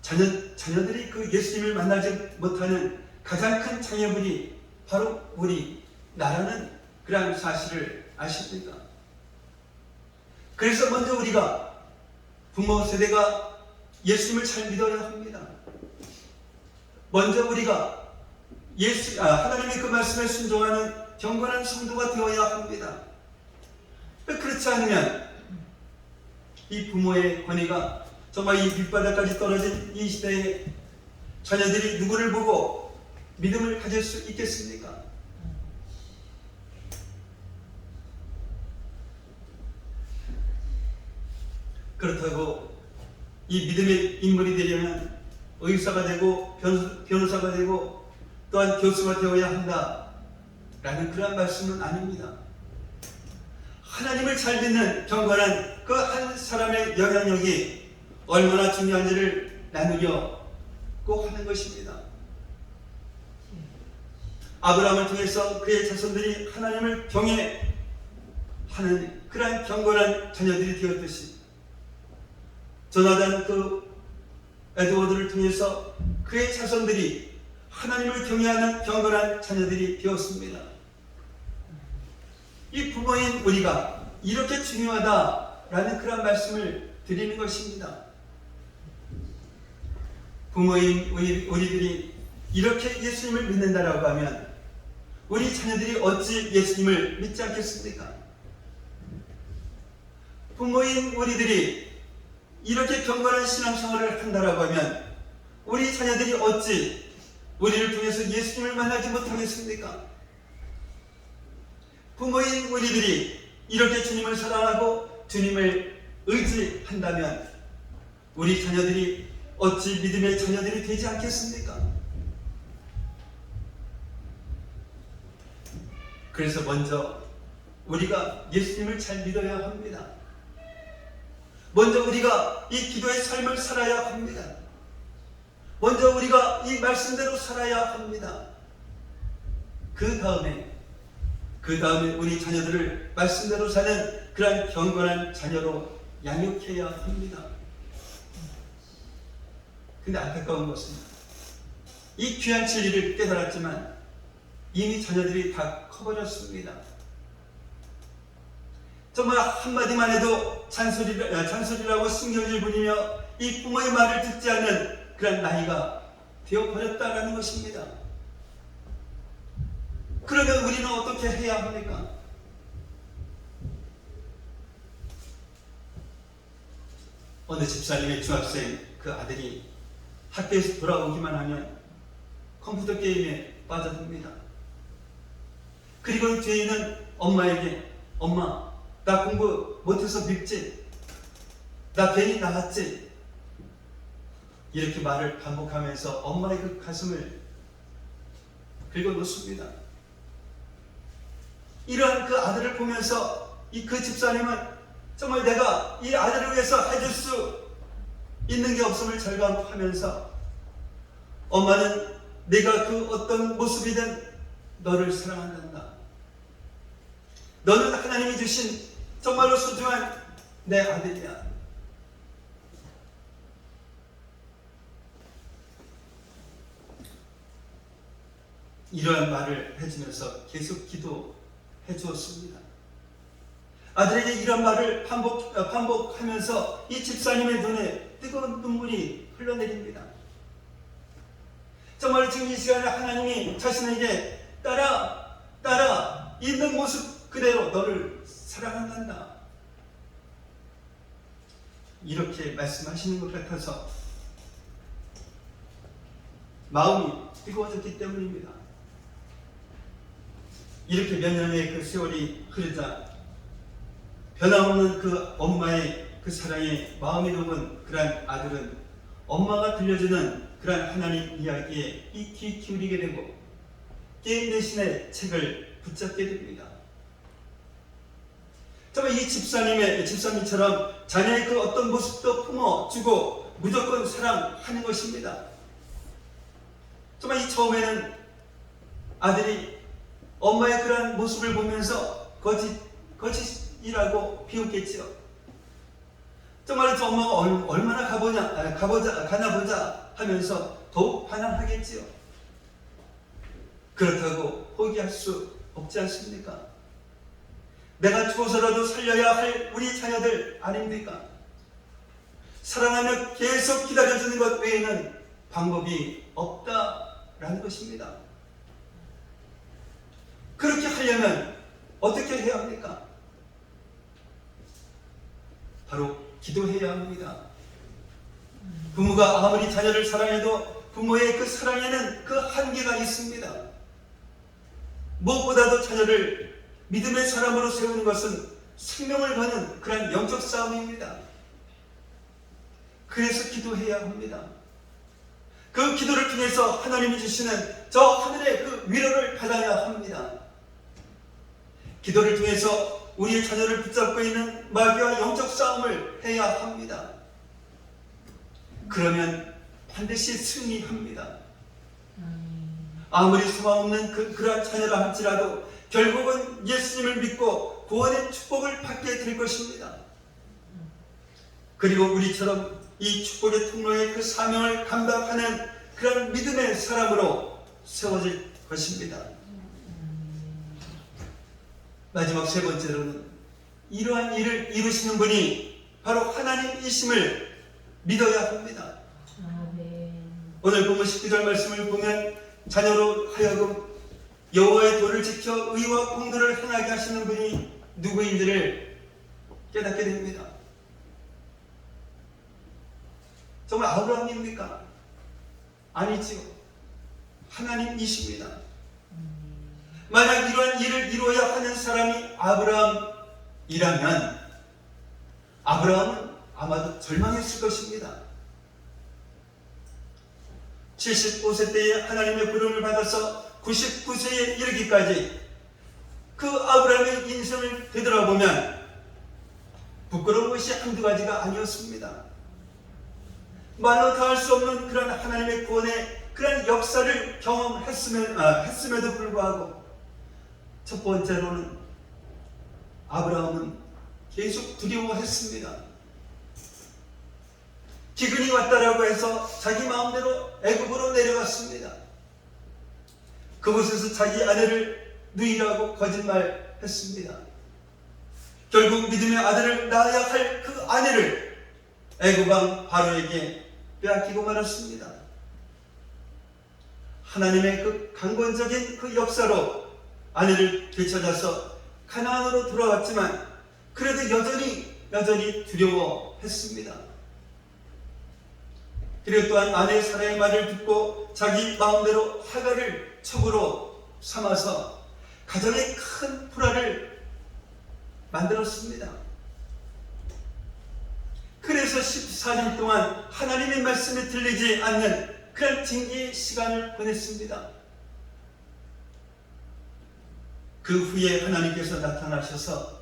자녀들이 그 예수님을 만나지 못하는 가장 큰 장애물이 바로 우리 나라는 그러한 사실을 아십니까? 그래서 먼저 우리가 부모 세대가 예수님을 잘 믿어야 합니다. 먼저 우리가 하나님의 그 말씀에 순종하는 경건한 성도가 되어야 합니다. 그렇지 않으면 이 부모의 권위가 정말 이 밑바닥까지 떨어진 이 시대에 자녀들이 누구를 보고 믿음을 가질 수 있겠습니까? 그렇다고 이 믿음의 인물이 되려면 의사가 되고 변호사가 되고 또한 교수가 되어야 한다라는 그런 말씀은 아닙니다. 하나님을 잘 믿는 경건한 그 한 사람의 영향력이 얼마나 중요한지를 나누려고 하는 것입니다. 아브라함을 통해서 그의 자손들이 하나님을 경외하는 그러한 경건한 자녀들이 되었듯이 조나단 그 에드워드를 통해서 그의 자손들이 하나님을 경외하는 경건한 자녀들이 되었습니다. 이 부모인 우리가 이렇게 중요하다라는 그런 말씀을 드리는 것입니다. 부모인 우리들이 이렇게 예수님을 믿는다라고 하면 우리 자녀들이 어찌 예수님을 믿지 않겠습니까? 부모인 우리들이 이렇게 경건한 신앙생활을 한다라고 하면 우리 자녀들이 어찌 우리를 통해서 예수님을 만나지 못하겠습니까? 부모인 우리들이 이렇게 주님을 사랑하고 주님을 의지한다면 우리 자녀들이 어찌 믿음의 자녀들이 되지 않겠습니까? 그래서 먼저 우리가 예수님을 잘 믿어야 합니다. 먼저 우리가 이 기도의 삶을 살아야 합니다. 먼저 우리가 이 말씀대로 살아야 합니다. 그 다음에 우리 자녀들을 말씀대로 사는 그러한 경건한 자녀로 양육해야 합니다. 근데 안타까운 것은 이 귀한 진리를 깨달았지만 이미 자녀들이 다 커버렸습니다. 정말 한마디만 해도 잔소리라고 신경질 부리며 이 부모의 말을 듣지 않는 그런 나이가 되어버렸다는 것입니다. 그러면 우리는 어떻게 해야 합니까? 어느 집사님의 중학생 그 아들이 학교에서 돌아오기만 하면 컴퓨터 게임에 빠져듭니다. 그리고 뒤에는 엄마에게 엄마 나 공부 못해서 밉지? 나 괜히 나갔지? 이렇게 말을 반복하면서 엄마의 그 가슴을 긁어놓습니다. 이러한 그 아들을 보면서 그 집사님은 정말 내가 이 아들을 위해서 해줄 수 있는 게 없음을 절감하면서 엄마는 내가 그 어떤 모습이든 너를 사랑한단다. 너는 하나님이 주신 정말로 소중한 내 아들이야. 이러한 말을 해주면서 계속 기도해 주었습니다. 아들에게 이런 말을 반복하면서 이 집사님의 눈에 뜨거운 눈물이 흘러내립니다. 정말 지금 이 시간에 하나님이 자신에게 딸아 있는 모습 그대로 너를 사랑한단다. 이렇게 말씀하시는 것 같아서 마음이 뜨거워졌기 때문입니다. 이렇게 몇 년의 그 세월이 흐르자 변함없는 그 엄마의 그 사랑에 마음이 녹은 그러한 아들은 엄마가 들려주는 그러한 하나님 이야기에 귀 기울이게 되고 게임 대신에 책을 붙잡게 됩니다. 정말 이 집사님처럼 자녀의 그 어떤 모습도 품어주고 무조건 사랑하는 것입니다. 정말 이 처음에는 아들이 엄마의 그러한 모습을 보면서 거짓이라고 비웃겠지요. 정말 저 엄마가 얼마나 가나 보자 하면서 더욱 반항하겠지요. 그렇다고 포기할 수 없지 않습니까? 내가 죽어서라도 살려야 할 우리 자녀들 아닙니까? 사랑하며 계속 기다려주는 것 외에는 방법이 없다라는 것입니다. 그렇게 하려면 어떻게 해야 합니까? 바로 기도해야 합니다. 부모가 아무리 자녀를 사랑해도 부모의 그 사랑에는 그 한계가 있습니다. 무엇보다도 자녀를 믿음의 사람으로 세우는 것은 생명을 거는 그런 영적 싸움입니다. 그래서 기도해야 합니다. 그 기도를 통해서 하나님이 주시는 저 하늘의 그 위로를 받아야 합니다. 기도를 통해서 우리의 자녀를 붙잡고 있는 마귀와 영적 싸움을 해야 합니다. 그러면 반드시 승리합니다. 아무리 소망없는 그러한 자녀라 할지라도 결국은 예수님을 믿고 구원의 축복을 받게 될 것입니다. 그리고 우리처럼 이 축복의 통로의 그 사명을 감당하는 그런 믿음의 사람으로 세워질 것입니다. 마지막 세 번째로는 이러한 일을 이루시는 분이 바로 하나님이심을 믿어야 합니다. 오늘 본문 19절 말씀을 보면 자녀로 하여금 여호와의 도를 지켜 의와 공도를 행하게 하시는 분이 누구인지를 깨닫게 됩니다. 정말 아브라함입니까? 아니지요. 하나님이십니다. 만약 이러한 일을 이루어야 하는 사람이 아브라함이라면 아브라함은 아마도 절망했을 것입니다. 75세 때에 하나님의 부름을 받아서 99세에 이르기까지 그 아브라함의 인생을 되돌아보면 부끄러운 것이 한두 가지가 아니었습니다. 말로 다할 수 없는 그런 하나님의 구원의 그런 역사를 경험했음에도 불구하고 첫 번째로는 아브라함은 계속 두려워했습니다. 기근이 왔다라고 해서 자기 마음대로 애굽으로 내려갔습니다. 그곳에서 자기 아내를 누이라고 거짓말했습니다. 결국 믿음의 아들을 낳아야 할 그 아내를 애굽왕 바로에게 빼앗기고 말았습니다. 하나님의 그 강권적인 그 역사로 아내를 되찾아서 가나안으로 돌아왔지만 그래도 여전히 두려워했습니다. 그리고 또한 아내의 사라의 말을 듣고 자기 마음대로 하갈을 첩으로 삼아서 가정에 큰 불화를 만들었습니다. 그래서 14년 동안 하나님의 말씀이 들리지 않는 그런 징계의 시간을 보냈습니다. 그 후에 하나님께서 나타나셔서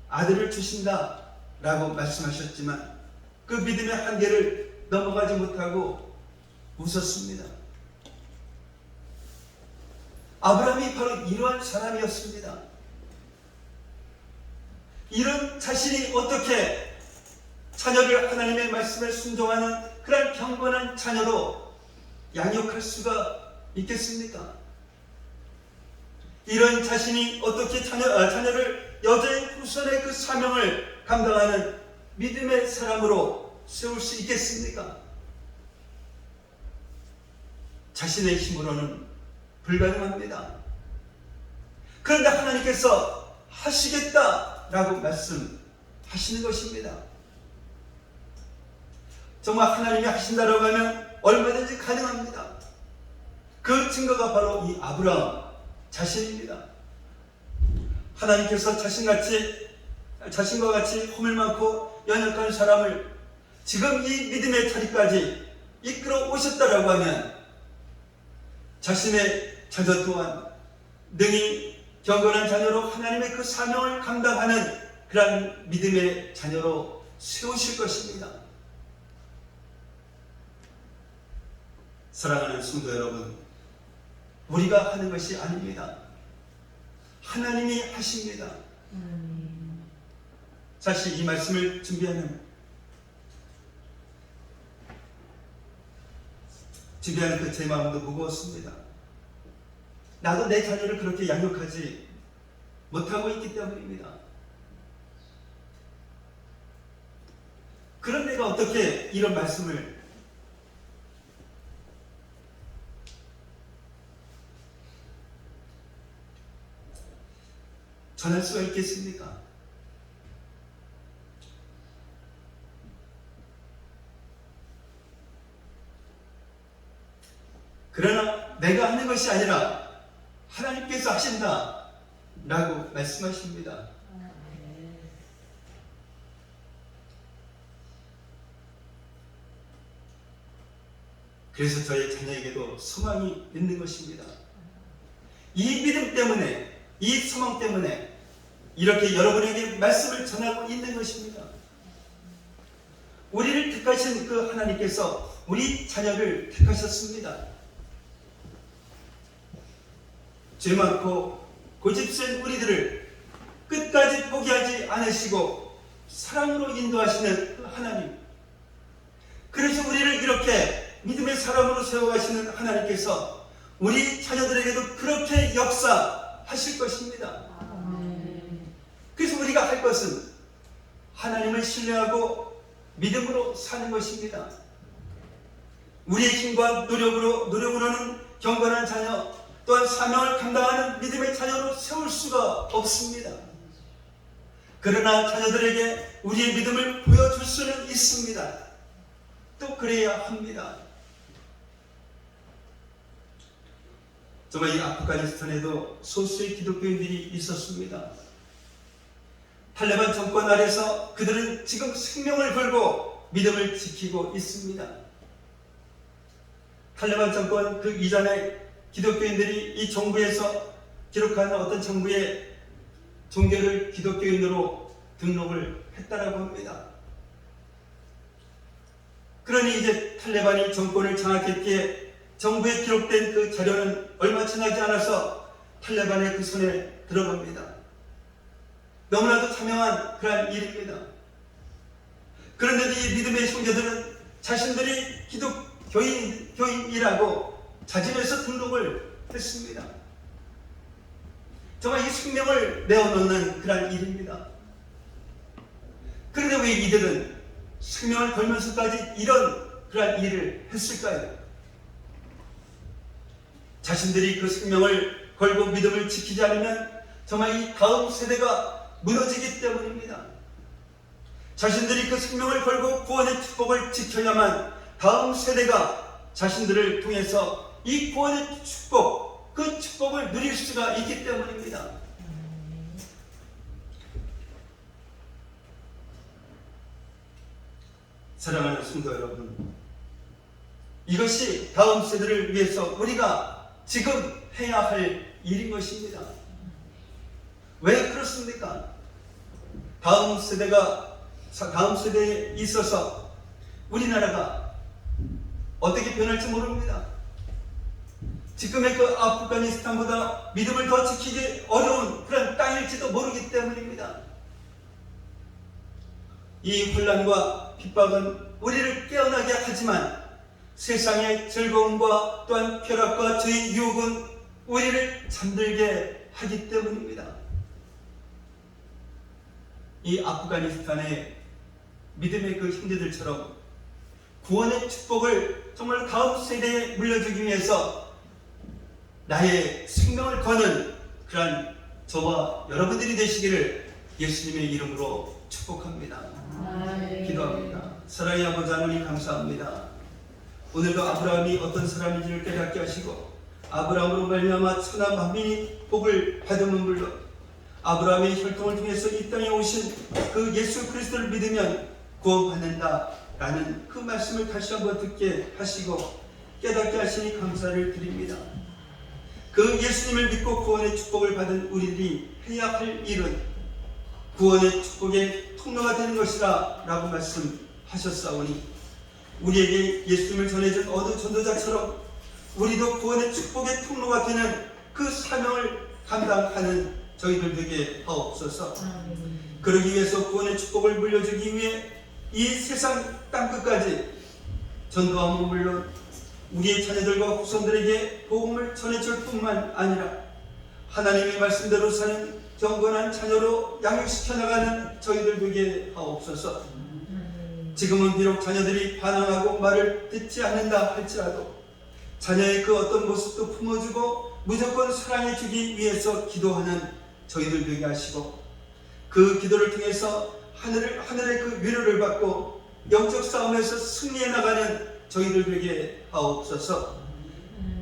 아들을 주신다 라고 말씀하셨지만 그 믿음의 한계를 넘어가지 못하고 웃었습니다. 아브라함이 바로 이러한 사람이었습니다. 이런 자신이 어떻게 자녀를 하나님의 말씀에 순종하는 그런 경건한 자녀로 양육할 수가 있겠습니까? 이런 자신이 어떻게 자녀를 여자의 후손의 그 사명을 감당하는 믿음의 사람으로 세울 수 있겠습니까? 자신의 힘으로는 불가능합니다. 그런데 하나님께서 하시겠다라고 말씀하시는 것입니다. 정말 하나님이 하신다라고 하면 얼마든지 가능합니다. 그 증거가 바로 이 아브라함 자신입니다. 하나님께서 자신과 같이 허물 많고 연약한 사람을 지금 이 믿음의 자리까지 이끌어 오셨다라고 하면 자신의 자녀 또한 능히 경건한 자녀로 하나님의 그 사명을 감당하는 그런 믿음의 자녀로 세우실 것입니다. 사랑하는 성도 여러분, 우리가 하는 것이 아닙니다. 하나님이 하십니다. 사실 이 말씀을 준비하는 그 제 마음도 무거웠습니다. 나도 내 자녀를 그렇게 양육하지 못하고 있기 때문입니다. 그런 내가 어떻게 이런 말씀을 전할 수가 있겠습니까? 그러나 내가 하는 것이 아니라 하나님께서 하신다 라고 말씀하십니다. 그래서 저의 자녀에게도 소망이 있는 것입니다. 이 믿음 때문에, 이 소망 때문에 이렇게 여러분에게 말씀을 전하고 있는 것입니다. 우리를 택하신 그 하나님께서 우리 자녀를 택하셨습니다. 죄 많고 고집센 우리들을 끝까지 포기하지 않으시고 사랑으로 인도하시는 그 하나님, 그래서 우리를 이렇게 믿음의 사람으로 세워가시는 하나님께서 우리 자녀들에게도 그렇게 역사하실 것입니다. 그래서 우리가 할 것은 하나님을 신뢰하고 믿음으로 사는 것입니다. 우리의 힘과 노력으로는 경건한 자녀 또한 사명을 감당하는 믿음의 자녀로 세울 수가 없습니다. 그러나 자녀들에게 우리의 믿음을 보여줄 수는 있습니다. 또 그래야 합니다. 정말 이 아프가니스탄에도 소수의 기독교인들이 있었습니다. 탈레반 정권 아래서 그들은 지금 생명을 걸고 믿음을 지키고 있습니다. 탈레반 정권 그 이전에 기독교인들이 이 정부에서 기록한 어떤 정부의 종교를 기독교인으로 등록을 했다라고 합니다. 그러니 이제 탈레반이 정권을 장악했기에 정부에 기록된 그 자료는 얼마 지나지 않아서 탈레반의 그 손에 들어갑니다. 너무나도 자명한 그러한 일입니다. 그런데 이 믿음의 형제들은 자신들이 기독교인이라고 자진해서 등록을 했습니다. 정말 이 생명을 내어놓는 그러한 일입니다. 그런데 왜 이들은 생명을 걸면서까지 이런 그러한 일을 했을까요? 자신들이 그 생명을 걸고 믿음을 지키지 않으면 정말 이 다음 세대가 무너지기 때문입니다. 자신들이 그 생명을 걸고 구원의 축복을 지켜야만 다음 세대가 자신들을 통해서 이 구원의 축복, 그 축복을 누릴 수가 있기 때문입니다. 사랑하는 성도 여러분, 이것이 다음 세대를 위해서 우리가 지금 해야 할 일인 것입니다. 왜 그렇습니까? 다음 세대에 있어서 우리나라가 어떻게 변할지 모릅니다. 지금의 그 아프가니스탄보다 믿음을 더 지키기 어려운 그런 땅일지도 모르기 때문입니다. 이 혼란과 핍박은 우리를 깨어나게 하지만 세상의 즐거움과 또한 쾌락과 죄의 유혹은 우리를 잠들게 하기 때문입니다. 이 아프가니스탄의 믿음의 그 형제들처럼 구원의 축복을 정말 다음 세대에 물려주기 위해서 나의 생명을 거는 그러한 저와 여러분들이 되시기를 예수님의 이름으로 축복합니다. 기도합니다. 사랑의 아버지 하나님 감사합니다. 오늘도 아브라함이 어떤 사람인지를 깨닫게 하시고 아브라함으로 말미암아 천하 만민이 복을 받음은 물론 아브라함의 혈통을 통해서 이 땅에 오신 그 예수 그리스도를 믿으면 구원받는다라는 그 말씀을 다시 한번 듣게 하시고 깨닫게 하시니 감사를 드립니다. 그 예수님을 믿고 구원의 축복을 받은 우리들이 해야 할 일은 구원의 축복의 통로가 되는 것이라 라고 말씀하셨사오니 우리에게 예수님을 전해준 어느 전도자처럼 우리도 구원의 축복의 통로가 되는 그 사명을 감당하는 저희들 되게 하옵소서. 그러기 위해서 구원의 축복을 물려주기 위해 이 세상 땅끝까지 전도함은 물론 우리의 자녀들과 후손들에게 복음을 전해줄 뿐만 아니라 하나님의 말씀대로 사는 경건한 자녀로 양육시켜 나가는 저희들 되게 하옵소서. 지금은 비록 자녀들이 반항하고 말을 듣지 않는다 할지라도 자녀의 그 어떤 모습도 품어주고 무조건 사랑해주기 위해서 기도하는 저희들 되게 하시고 그 기도를 통해서 하늘의 그 위로를 받고 영적 싸움에서 승리해 나가는 저희들 되게 하옵소서.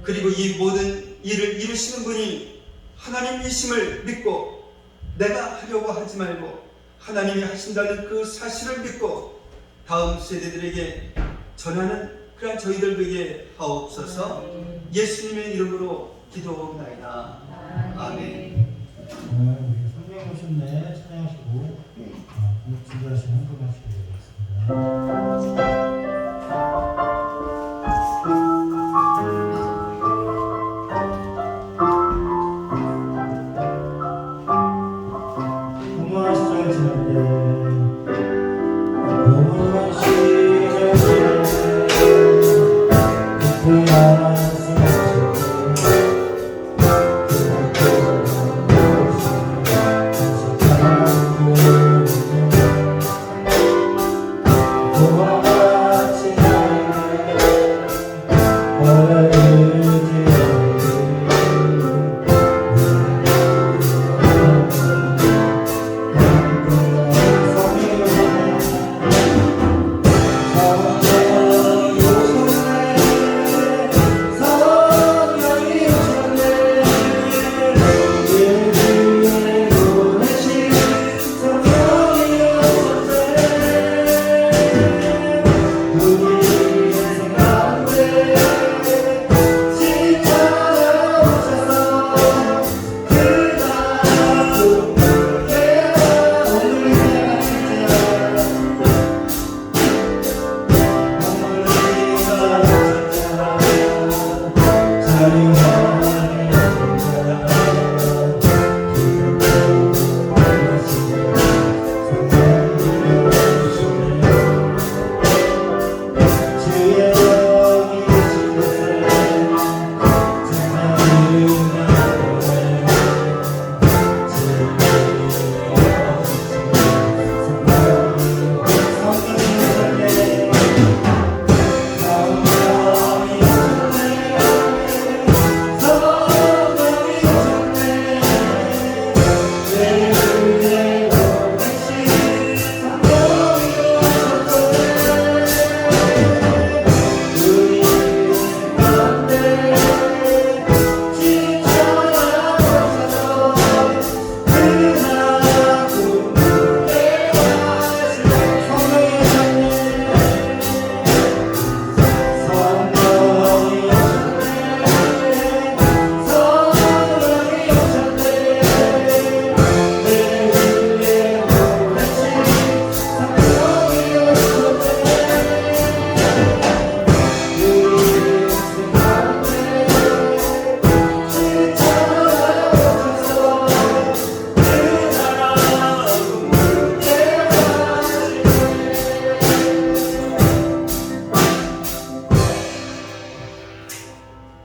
그리고 이 모든 일을 이루시는 분이 하나님이심을 믿고 내가 하려고 하지 말고 하나님이 하신다는 그 사실을 믿고 다음 세대들에게 전하는 그런 저희들 되게 하옵소서. 예수님의 이름으로 기도하옵나이다. 아멘. 우리 성령 오셨네 찬양하시고 준비하시면 한번 하시겠습니다.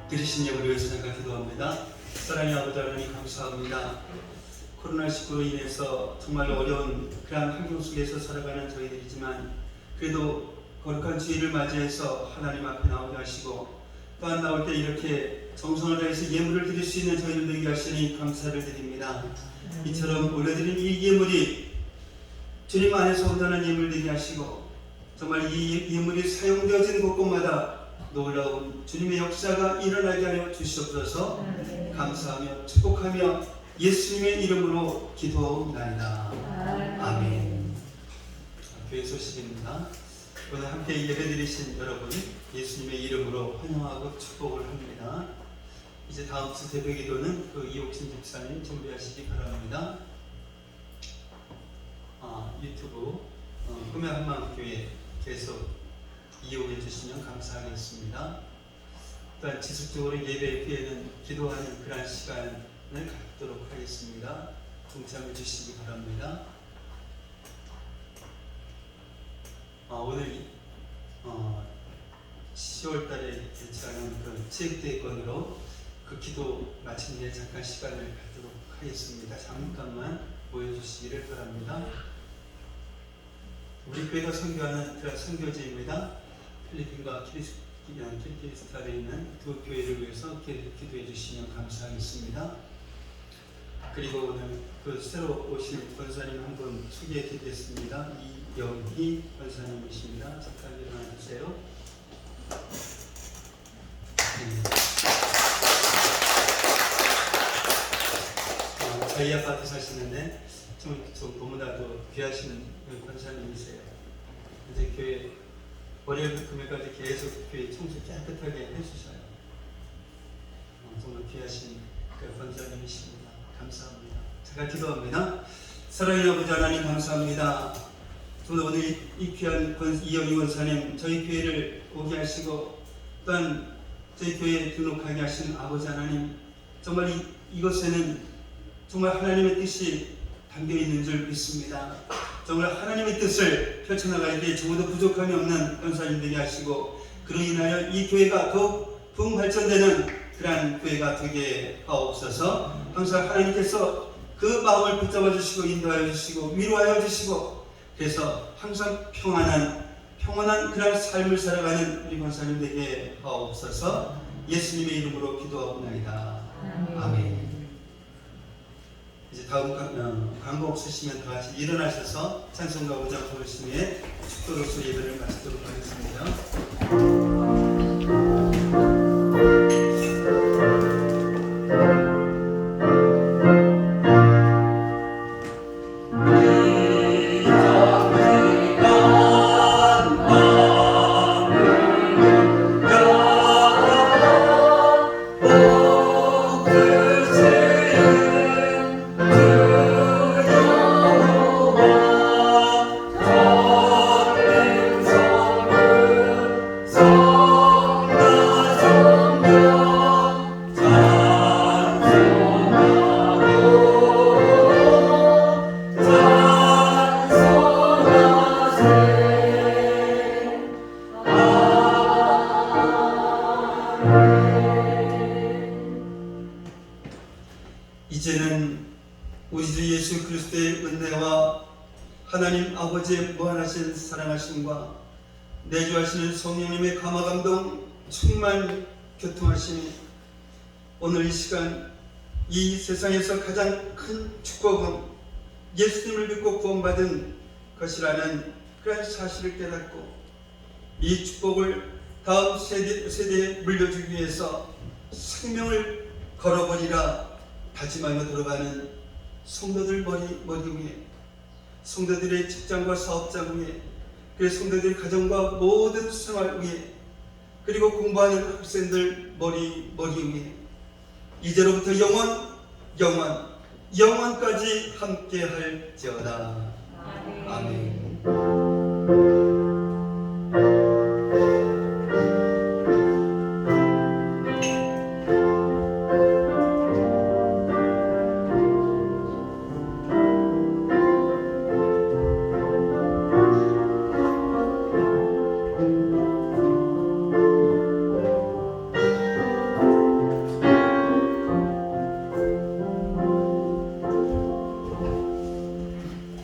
들으신 예물을 위해서 잠깐 기도합니다. 사랑의 아버지 하나님 감사합니다. 코로나19로 인해서 정말로 어려운 그런 환경 속에서 살아가는 저희들이지만 그래도 거룩한 주일을 맞이해서 하나님 앞에 나오게 하시고 또한 나올 때 이렇게 정성을 다해서 예물을 드릴 수 있는 저희들 되게 하시니 감사를 드립니다. 이처럼 올려드린 이 예물이 주님 안에서 온전한 예물 되게 하시고 정말 이 예물이 사용되어진 곳곳마다 놀라운 주님의 역사가 일어나게 하여 주시옵소서. 감사하며 축복하며 예수님의 이름으로 기도하옵나이다. 아멘. 교회 소식입니다. 오늘 함께 예배드리신 여러분 예수님의 이름으로 환영하고 축복을 합니다. 이제 다음 주 새벽기도는 이옥신 집사님 준비하시기 바랍니다. 유튜브 꿈의 한마음교회 계속 이용해 주시면 감사하겠습니다. 또한 지속적으로 예배 후에는 기도하는 그런 시간을 갖도록 하겠습니다. 동참해 주시기 바랍니다. 오늘 10월 달에 개최하는 그 체육대회권으로 그 기도 마친 후에 잠깐 시간을 갖도록 하겠습니다. 잠깐만 모여주시기를 바랍니다. 우리 교회가 선교하는 그런 선교지입니다. 필리핀과 키르기스탄에 있는 두 교회를 위해서 기도해 주시면 감사하겠습니다. 그리고 오늘 그 새로 오신 권사님 한 분 소개해 드리겠습니다. 이영희 권사님이십니다. 잠깐 일어나 주세요. 저희 아파트 사시는데 좀 너무나도 귀하신 권사님이세요. 이제 교회 월요일부터 금요일까지 계속 교회 청소 깨끗하게 해주셔요. 정말 귀하신 그 권사님이십니다. 감사합니다. 제가 기도합니다. 사랑의 아버지 하나님 감사합니다. 정말 오늘 이 귀한 이영희 권사님 저희 교회를 오게 하시고 또한 저희 교회에 등록하게 하신 아버지 하나님 정말 이것에는 정말 하나님의 뜻이 담겨 있는 줄 믿습니다. 정말 하나님의 뜻을 펼쳐나갈 때 조금도 부족함이 없는 권사님 되게 하시고 그로 인하여 이 교회가 더욱 부흥 발전되는 그러한 교회가 되게 하옵소서. 항상 하나님께서 그 마음을 붙잡아 주시고 인도하여 주시고 위로하여 주시고 그래서 항상 평안한 그런 삶을 살아가는 우리 권사님 되게 하옵소서. 예수님의 이름으로 기도하옵나이다. 아멘. 이제 다음 광고 없으시면 다 같이 일어나셔서 찬송가 5장 부르신 후에 축도로서 예배를 마치도록 하겠습니다. Oh 이제는 우리 주 예수 그리스도의 은혜와 하나님 아버지의 무한하신 사랑하심과 내주하시는 성령님의 감화감동 충만 교통하심이 오늘 이 시간 이 세상에서 가장 큰 축복은 예수님을 믿고 구원받은 것이라는 그런 사실을 깨닫고 이 축복을 다음 세대에 물려주기 위해서 생명을 걸어버리라 다짐하며 들어가는 성도들 머리 위에, 성도들의 직장과 사업장 위에, 그 성도들의 가정과 모든 생활 위에, 그리고 공부하는 학생들 머리 위에 이제로부터 영원까지 함께 할지어다. 아멘.